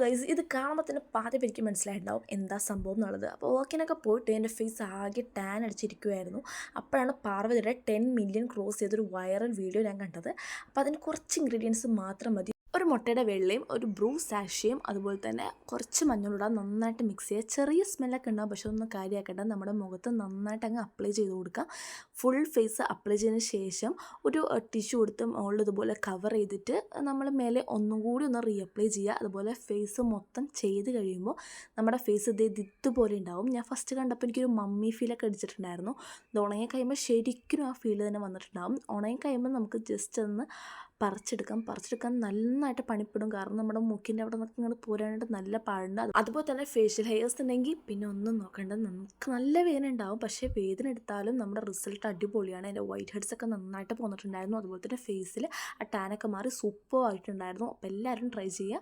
Guys, ഇത് കാണുമ്പോൾ തന്നെ പാതി എനിക്ക് മനസ്സിലായിട്ടുണ്ടാവും എന്താ സംഭവം എന്നുള്ളത്. അപ്പോൾ വർക്കിനൊക്കെ പോയിട്ട് എൻ്റെ ഫേസ് ആകെ ടാൻ അടിച്ചിരിക്കുമായിരുന്നു. അപ്പോഴാണ് പാർവതിയുടെ 10 മില്യൺ ക്രോസ് ചെയ്തൊരു വൈറൽ വീഡിയോ ഞാൻ കണ്ടത്. അപ്പോൾ അതിന് കുറച്ച് ഇൻഗ്രീഡിയൻസ് മാത്രം മതി. ഒരു മുട്ടയുടെ വെള്ളയും ഒരു ബ്രൂ സാഷയും അതുപോലെ തന്നെ കുറച്ച് മഞ്ഞളിടാൻ നന്നായിട്ട് മിക്സ് ചെയ്യുക. ചെറിയ സ്മെല്ലൊക്കെ ഉണ്ടാകും, പക്ഷെ ഒന്നും കാര്യമാക്കേണ്ട. നമ്മുടെ മുഖത്ത് നന്നായിട്ട് അങ്ങ് അപ്ലൈ ചെയ്ത് കൊടുക്കാം. ഫുൾ ഫേസ് അപ്ലൈ ചെയ്തതിന് ശേഷം ഒരു ടിഷ്യൂ എടുത്ത് മുകളിൽ ഇതുപോലെ കവർ ചെയ്തിട്ട് നമ്മൾ മേലെ ഒന്നും കൂടി ഒന്ന് റീഅപ്ലൈ ചെയ്യുക. അതുപോലെ ഫേസ് മൊത്തം ചെയ്ത് കഴിയുമ്പോൾ നമ്മുടെ ഫേസ് ഇതുപോലെ ഉണ്ടാവും. ഞാൻ ഫസ്റ്റ് കണ്ടപ്പോൾ എനിക്കൊരു മമ്മി ഫീലൊക്കെ അടിച്ചിട്ടുണ്ടായിരുന്നു. ഇത് ഉണങ്ങി കഴിയുമ്പോൾ ശരിക്കും ആ ഫീൽ തന്നെ വന്നിട്ടുണ്ടാകും. ഉണങ്ങി കഴിയുമ്പോൾ നമുക്ക് ജസ്റ്റ് ഒന്ന് പറിച്ചെടുക്കാൻ നന്നായിട്ട് പണിപ്പെടും. കാരണം നമ്മുടെ മൂക്കിൻ്റെ അവിടെ നിന്നൊക്കെ ഇങ്ങോട്ട് പോരാനായിട്ട് നല്ല പാടുണ്ട്. അതുപോലെ തന്നെ ഫേഷ്യൽ ഹെയർസ് ഉണ്ടെങ്കിൽ പിന്നെ ഒന്നും നോക്കണ്ട, നമുക്ക് നല്ല വേദന ഉണ്ടാവും. പക്ഷേ വേദന എടുത്താലും നമ്മുടെ റിസൾട്ട് അടിപൊളിയാണ്. എൻ്റെ വൈറ്റ് ഹെഡ്സ് ഒക്കെ നന്നായിട്ട് പോന്നിട്ടുണ്ടായിരുന്നു. അതുപോലെ തന്നെ ഫേസിൽ ആ ടാനൊക്കെ മാറി സൂപ്പർ ആയിട്ടുണ്ടായിരുന്നു. അപ്പോൾ എല്ലാവരും ട്രൈ ചെയ്യുക.